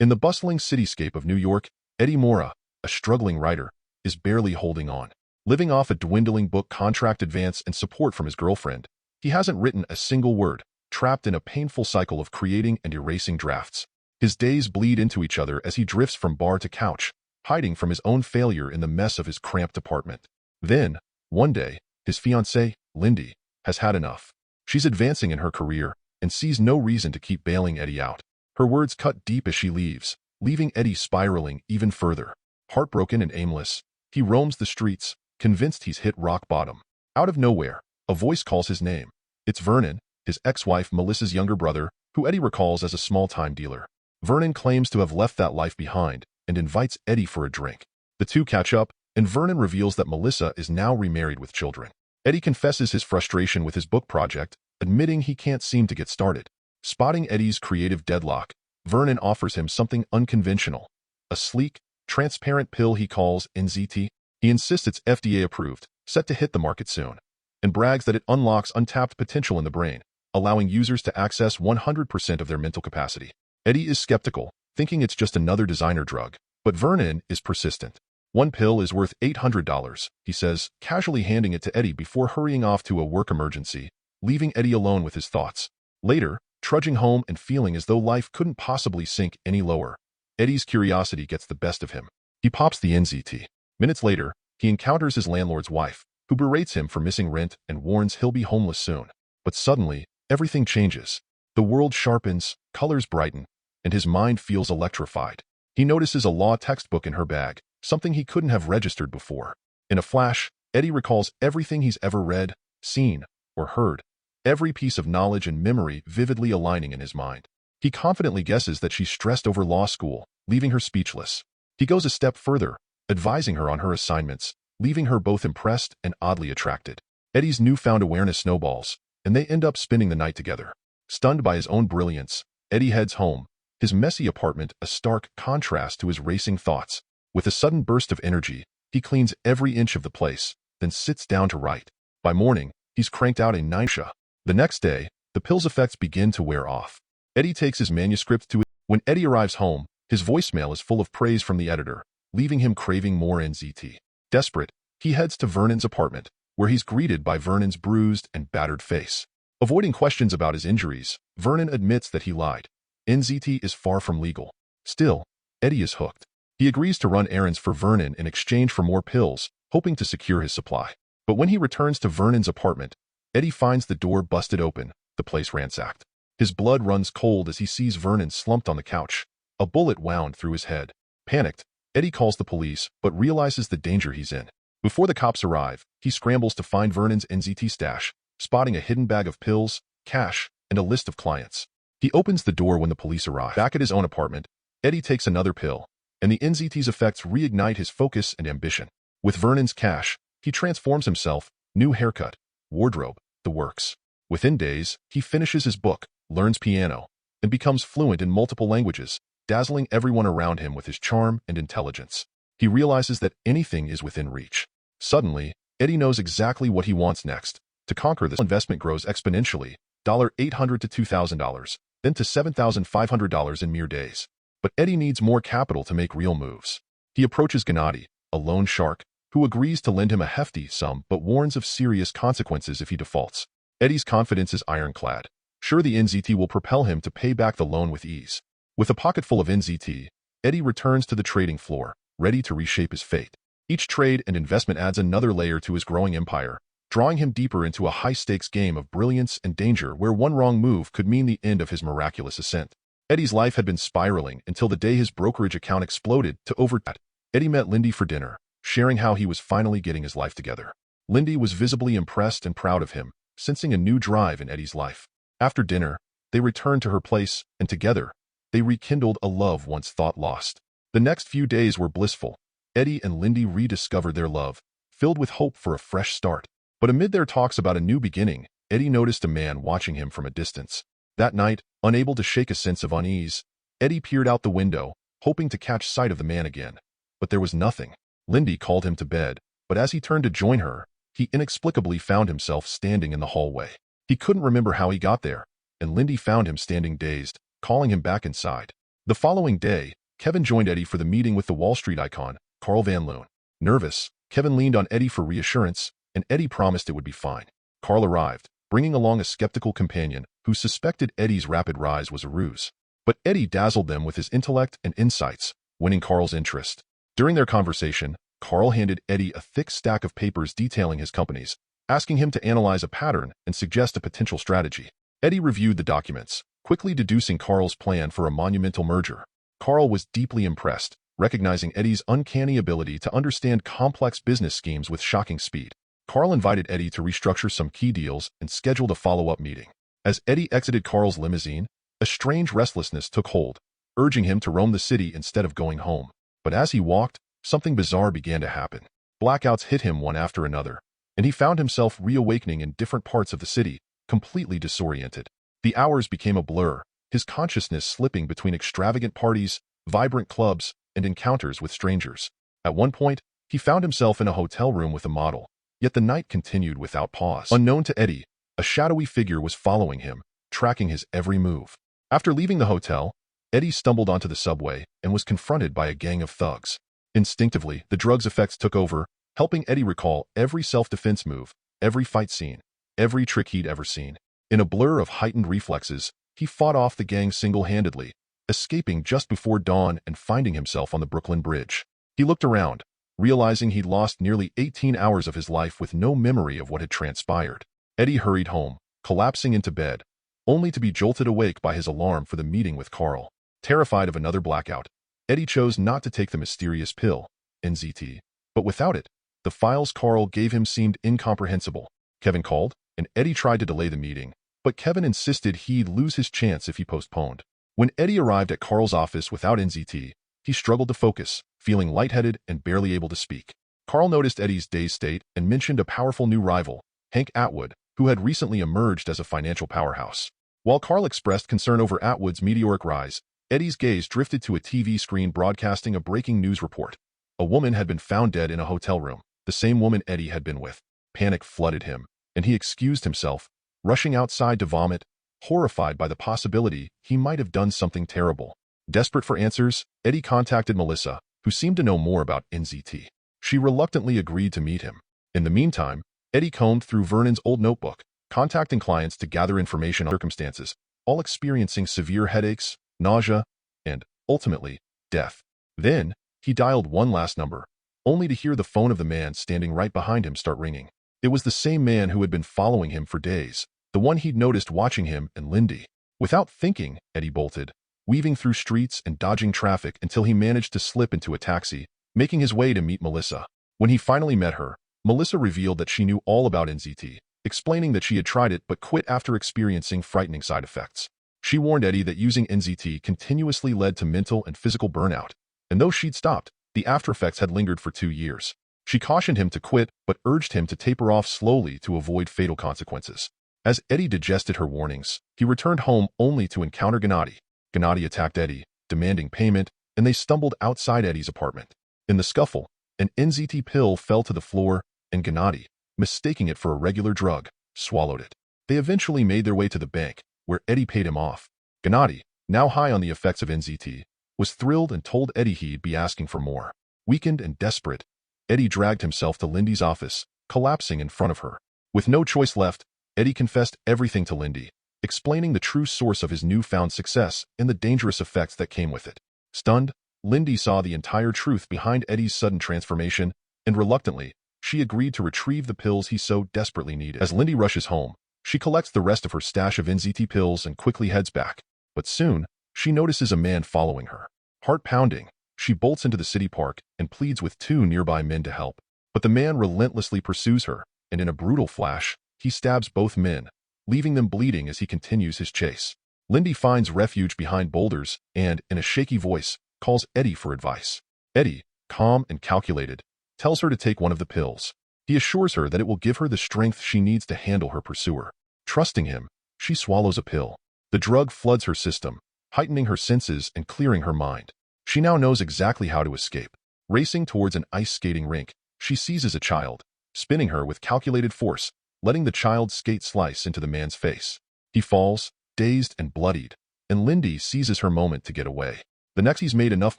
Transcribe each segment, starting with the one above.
In the bustling cityscape of New York, Eddie Morra, a struggling writer, is barely holding on. Living off a dwindling book contract advance and support from his girlfriend, he hasn't written a single word, trapped in a painful cycle of creating and erasing drafts. His days bleed into each other as he drifts from bar to couch, hiding from his own failure in the mess of his cramped apartment. Then, one day, his fiancée, Lindy, has had enough. She's advancing in her career and sees no reason to keep bailing Eddie out. Her words cut deep as she leaves, leaving Eddie spiraling even further. Heartbroken and aimless, he roams the streets, convinced he's hit rock bottom. Out of nowhere, a voice calls his name. It's Vernon, his ex-wife Melissa's younger brother, who Eddie recalls as a small-time dealer. Vernon claims to have left that life behind and invites Eddie for a drink. The two catch up, and Vernon reveals that Melissa is now remarried with children. Eddie confesses his frustration with his book project, admitting he can't seem to get started. Spotting Eddie's creative deadlock, Vernon offers him something unconventional, a sleek, transparent pill he calls N.Z.T. He insists it's FDA-approved, set to hit the market soon, and brags that it unlocks untapped potential in the brain, allowing users to access 100% of their mental capacity. Eddie is skeptical, thinking it's just another designer drug, but Vernon is persistent. One pill is worth $800, he says, casually handing it to Eddie before hurrying off to a work emergency, leaving Eddie alone with his thoughts. Later, trudging home and feeling as though life couldn't possibly sink any lower, Eddie's curiosity gets the best of him. He pops the N.Z.T. Minutes later, he encounters his landlord's wife, who berates him for missing rent and warns he'll be homeless soon. But suddenly, everything changes. The world sharpens, colors brighten, and his mind feels electrified. He notices a law textbook in her bag, something he couldn't have registered before. In a flash, Eddie recalls everything he's ever read, seen, or heard, every piece of knowledge and memory vividly aligning in his mind. He confidently guesses that she's stressed over law school, leaving her speechless. He goes a step further, advising her on her assignments, leaving her both impressed and oddly attracted. Eddie's newfound awareness snowballs, and they end up spending the night together. Stunned by his own brilliance, Eddie heads home, his messy apartment a stark contrast to his racing thoughts. With a sudden burst of energy, he cleans every inch of the place, then sits down to write. By morning, he's cranked out a nausea. The next day, the pill's effects begin to wear off. Eddie takes his manuscript to it. When Eddie arrives home, his voicemail is full of praise from the editor, leaving him craving more N.Z.T. Desperate, he heads to Vernon's apartment, where he's greeted by Vernon's bruised and battered face. Avoiding questions about his injuries, Vernon admits that he lied. N.Z.T. is far from legal. Still, Eddie is hooked. He agrees to run errands for Vernon in exchange for more pills, hoping to secure his supply. But when he returns to Vernon's apartment, Eddie finds the door busted open, the place ransacked. His blood runs cold as he sees Vernon slumped on the couch, a bullet wound through his head. Panicked, Eddie calls the police, but realizes the danger he's in. Before the cops arrive, he scrambles to find Vernon's N.Z.T. stash, spotting a hidden bag of pills, cash, and a list of clients. He opens the door when the police arrive. Back at his own apartment, Eddie takes another pill, and the N.Z.T's effects reignite his focus and ambition. With Vernon's cash, he transforms himself, new haircut, wardrobe, the works. Within days, he finishes his book, learns piano, and becomes fluent in multiple languages, dazzling everyone around him with his charm and intelligence. He realizes that anything is within reach. Suddenly, Eddie knows exactly what he wants next. To conquer this, investment grows exponentially, $800 to $2,000, then to $7,500 in mere days. But Eddie needs more capital to make real moves. He approaches Gennady, a loan shark, who agrees to lend him a hefty sum but warns of serious consequences if he defaults. Eddie's confidence is ironclad. Sure, the N.Z.T. will propel him to pay back the loan with ease. With a pocket full of N.Z.T., Eddie returns to the trading floor, ready to reshape his fate. Each trade and investment adds another layer to his growing empire, drawing him deeper into a high-stakes game of brilliance and danger where one wrong move could mean the end of his miraculous ascent. Eddie's life had been spiraling until the day his brokerage account exploded to over that. Eddie met Lindy for dinner, sharing how he was finally getting his life together. Lindy was visibly impressed and proud of him, sensing a new drive in Eddie's life. After dinner, they returned to her place, and together, they rekindled a love once thought lost. The next few days were blissful. Eddie and Lindy rediscovered their love, filled with hope for a fresh start. But amid their talks about a new beginning, Eddie noticed a man watching him from a distance. That night, unable to shake a sense of unease, Eddie peered out the window, hoping to catch sight of the man again. But there was nothing. Lindy called him to bed, but as he turned to join her, he inexplicably found himself standing in the hallway. He couldn't remember how he got there, and Lindy found him standing dazed, calling him back inside. The following day, Kevin joined Eddie for the meeting with the Wall Street icon, Carl Van Loon. Nervous, Kevin leaned on Eddie for reassurance, and Eddie promised it would be fine. Carl arrived, bringing along a skeptical companion who suspected Eddie's rapid rise was a ruse. But Eddie dazzled them with his intellect and insights, winning Carl's interest. During their conversation, Carl handed Eddie a thick stack of papers detailing his companies, asking him to analyze a pattern and suggest a potential strategy. Eddie reviewed the documents, quickly deducing Carl's plan for a monumental merger. Carl was deeply impressed, recognizing Eddie's uncanny ability to understand complex business schemes with shocking speed. Carl invited Eddie to restructure some key deals and scheduled a follow-up meeting. As Eddie exited Carl's limousine, a strange restlessness took hold, urging him to roam the city instead of going home. But as he walked, something bizarre began to happen. Blackouts hit him one after another, and he found himself reawakening in different parts of the city, completely disoriented. The hours became a blur, his consciousness slipping between extravagant parties, vibrant clubs, and encounters with strangers. At one point, he found himself in a hotel room with a model, yet the night continued without pause. Unknown to Eddie, a shadowy figure was following him, tracking his every move. After leaving the hotel, Eddie stumbled onto the subway and was confronted by a gang of thugs. Instinctively, the drug's effects took over, helping Eddie recall every self-defense move, every fight scene, every trick he'd ever seen. In a blur of heightened reflexes, he fought off the gang single-handedly, escaping just before dawn and finding himself on the Brooklyn Bridge. He looked around, realizing he'd lost nearly 18 hours of his life with no memory of what had transpired. Eddie hurried home, collapsing into bed, only to be jolted awake by his alarm for the meeting with Carl. Terrified of another blackout, Eddie chose not to take the mysterious pill, N.Z.T, but without it, the files Carl gave him seemed incomprehensible. Kevin called, and Eddie tried to delay the meeting, but Kevin insisted he'd lose his chance if he postponed. When Eddie arrived at Carl's office without N.Z.T, he struggled to focus, feeling lightheaded and barely able to speak. Carl noticed Eddie's dazed state and mentioned a powerful new rival, Hank Atwood, who had recently emerged as a financial powerhouse. While Carl expressed concern over Atwood's meteoric rise, Eddie's gaze drifted to a TV screen broadcasting a breaking news report. A woman had been found dead in a hotel room, the same woman Eddie had been with. Panic flooded him, and he excused himself, rushing outside to vomit, horrified by the possibility he might have done something terrible. Desperate for answers, Eddie contacted Melissa, who seemed to know more about N.Z.T. She reluctantly agreed to meet him. In the meantime, Eddie combed through Vernon's old notebook, contacting clients to gather information on circumstances, all experiencing severe headaches, nausea, and, ultimately, death. Then, he dialed one last number, only to hear the phone of the man standing right behind him start ringing. It was the same man who had been following him for days, the one he'd noticed watching him and Lindy. Without thinking, Eddie bolted, weaving through streets and dodging traffic until he managed to slip into a taxi, making his way to meet Melissa. When he finally met her, Melissa revealed that she knew all about N.Z.T, explaining that she had tried it but quit after experiencing frightening side effects. She warned Eddie that using N.Z.T continuously led to mental and physical burnout, and though she'd stopped, the aftereffects had lingered for 2 years. She cautioned him to quit but urged him to taper off slowly to avoid fatal consequences. As Eddie digested her warnings, he returned home only to encounter N.Z.T. N.Z.T attacked Eddie, demanding payment, and they stumbled outside Eddie's apartment. In the scuffle, an N.Z.T pill fell to the floor, and N.Z.T, mistaking it for a regular drug, swallowed it. They eventually made their way to the bank, where Eddie paid him off. N.Z.T, now high on the effects of N.Z.T, was thrilled and told Eddie he'd be asking for more. Weakened and desperate, Eddie dragged himself to Lindy's office, collapsing in front of her. With no choice left, Eddie confessed everything to Lindy, explaining the true source of his newfound success and the dangerous effects that came with it. Stunned, Lindy saw the entire truth behind Eddie's sudden transformation, and reluctantly, she agreed to retrieve the pills he so desperately needed. As Lindy rushes home, she collects the rest of her stash of N.Z.T pills and quickly heads back. But soon, she notices a man following her. Heart pounding, she bolts into the city park and pleads with 2 nearby men to help. But the man relentlessly pursues her, and in a brutal flash, he stabs both men, leaving them bleeding as he continues his chase. Lindy finds refuge behind boulders and, in a shaky voice, calls Eddie for advice. Eddie, calm and calculated, tells her to take one of the pills. He assures her that it will give her the strength she needs to handle her pursuer. Trusting him, she swallows a pill. The drug floods her system, heightening her senses and clearing her mind. She now knows exactly how to escape. Racing towards an ice skating rink, she seizes a child, spinning her with calculated force, letting the child's skate slice into the man's face. He falls, dazed and bloodied, and Lindy seizes her moment to get away. The next he's made enough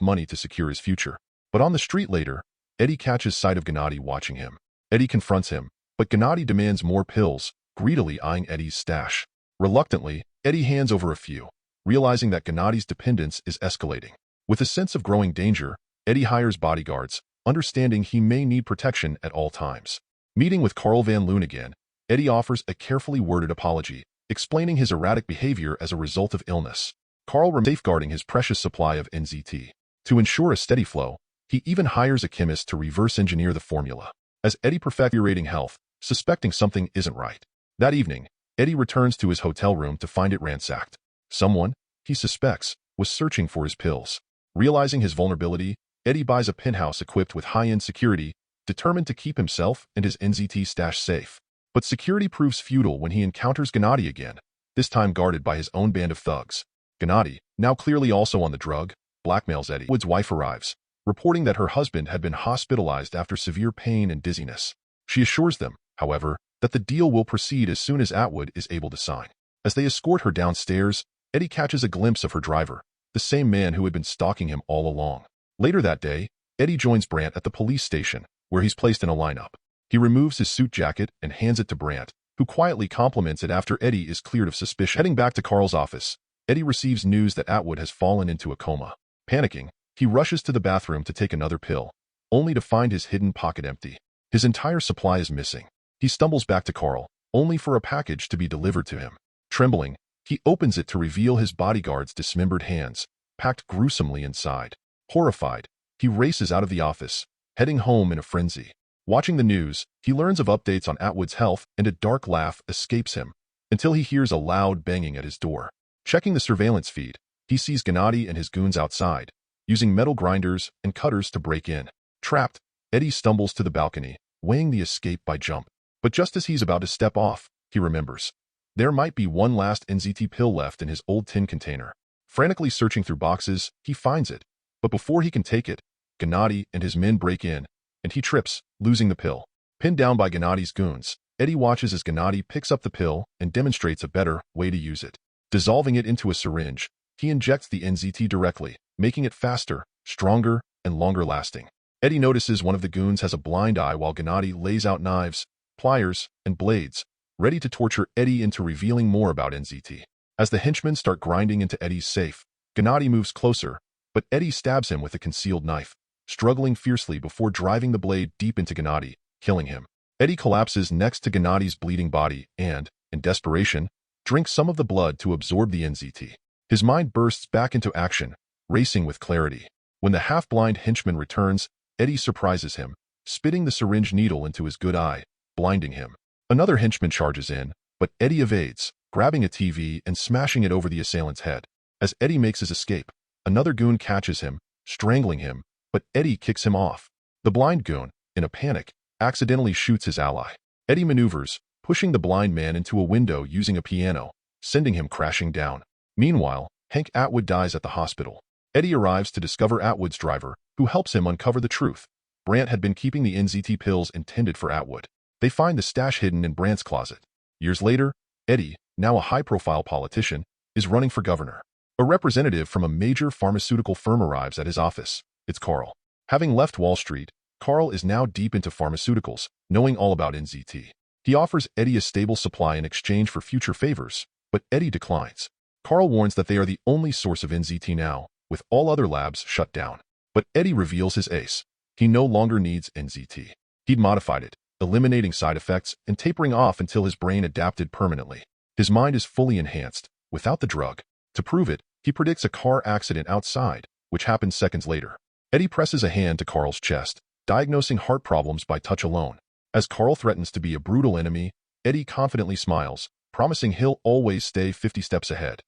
money to secure his future. But on the street later, Eddie catches sight of N.Z.T watching him. Eddie confronts him, but N.Z.T demands more pills, greedily eyeing Eddie's stash. Reluctantly, Eddie hands over a few, realizing that N.Z.T's dependence is escalating. With a sense of growing danger, Eddie hires bodyguards, understanding he may need protection at all times. Meeting with Carl Van Loon again, Eddie offers a carefully worded apology, explaining his erratic behavior as a result of illness. Carl remains safeguarding his precious supply of N.Z.T. To ensure a steady flow, he even hires a chemist to reverse engineer the formula. As Eddie perfects deteriorating health, suspecting something isn't right. That evening, Eddie returns to his hotel room to find it ransacked. Someone, he suspects, was searching for his pills. Realizing his vulnerability, Eddie buys a penthouse equipped with high-end security, determined to keep himself and his N.Z.T stash safe. But security proves futile when he encounters N.Z.T again, this time guarded by his own band of thugs. N.Z.T, now clearly also on the drug, blackmails Eddie. Wood's wife arrives, reporting that her husband had been hospitalized after severe pain and dizziness. She assures them, however, that the deal will proceed as soon as Atwood is able to sign. As they escort her downstairs, Eddie catches a glimpse of her driver, the same man who had been stalking him all along. Later that day, Eddie joins Brandt at the police station, where he's placed in a lineup. He removes his suit jacket and hands it to Brandt, who quietly compliments it after Eddie is cleared of suspicion. Heading back to Carl's office, Eddie receives news that Atwood has fallen into a coma. Panicking, he rushes to the bathroom to take another pill, only to find his hidden pocket empty. His entire supply is missing. He stumbles back to Carl, only for a package to be delivered to him. Trembling, he opens it to reveal his bodyguard's dismembered hands, packed gruesomely inside. Horrified, he races out of the office, heading home in a frenzy. Watching the news, he learns of updates on Atwood's health, and a dark laugh escapes him, until he hears a loud banging at his door. Checking the surveillance feed, he sees N.Z.T and his goons outside, using metal grinders and cutters to break in. Trapped, Eddie stumbles to the balcony, weighing the escape by jump. But just as he's about to step off, he remembers. There might be one last N.Z.T pill left in his old tin container. Frantically searching through boxes, he finds it. But before he can take it, N.Z.T and his men break in, and he trips, losing the pill. Pinned down by N.Z.T's goons, Eddie watches as N.Z.T picks up the pill and demonstrates a better way to use it. Dissolving it into a syringe, he injects the N.Z.T directly, making it faster, stronger, and longer lasting. Eddie notices one of the goons has a blind eye while N.Z.T lays out knives, pliers, and blades, ready to torture Eddie into revealing more about N.Z.T. As the henchmen start grinding into Eddie's safe, N.Z.T moves closer, but Eddie stabs him with a concealed knife, struggling fiercely before driving the blade deep into N.Z.T, killing him. Eddie collapses next to N.Z.T's bleeding body and, in desperation, drinks some of the blood to absorb the N.Z.T. His mind bursts back into action, racing with clarity. When the half-blind henchman returns, Eddie surprises him, spitting the syringe needle into his good eye, blinding him. Another henchman charges in, but Eddie evades, grabbing a TV and smashing it over the assailant's head. As Eddie makes his escape, another goon catches him, strangling him, but Eddie kicks him off. The blind goon, in a panic, accidentally shoots his ally. Eddie maneuvers, pushing the blind man into a window using a piano, sending him crashing down. Meanwhile, Hank Atwood dies at the hospital. Eddie arrives to discover Atwood's driver, who helps him uncover the truth. Brandt had been keeping the N.Z.T pills intended for Atwood. They find the stash hidden in Brandt's closet. Years later, Eddie, now a high-profile politician, is running for governor. A representative from a major pharmaceutical firm arrives at his office. It's Carl. Having left Wall Street, Carl is now deep into pharmaceuticals, knowing all about N.Z.T. He offers Eddie a stable supply in exchange for future favors, but Eddie declines. Carl warns that they are the only source of N.Z.T now, with all other labs shut down. But Eddie reveals his ace. He no longer needs N.Z.T. He'd modified it, eliminating side effects and tapering off until his brain adapted permanently. His mind is fully enhanced, without the drug. To prove it, he predicts a car accident outside, which happens seconds later. Eddie presses a hand to Carl's chest, diagnosing heart problems by touch alone. As Carl threatens to be a brutal enemy, Eddie confidently smiles, promising he'll always stay 50 steps ahead.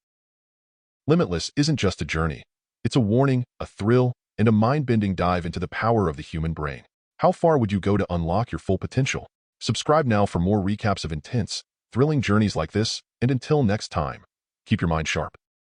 Limitless isn't just a journey. It's a warning, a thrill, and a mind-bending dive into the power of the human brain. How far would you go to unlock your full potential? Subscribe now for more recaps of intense, thrilling journeys like this, and until next time, keep your mind sharp.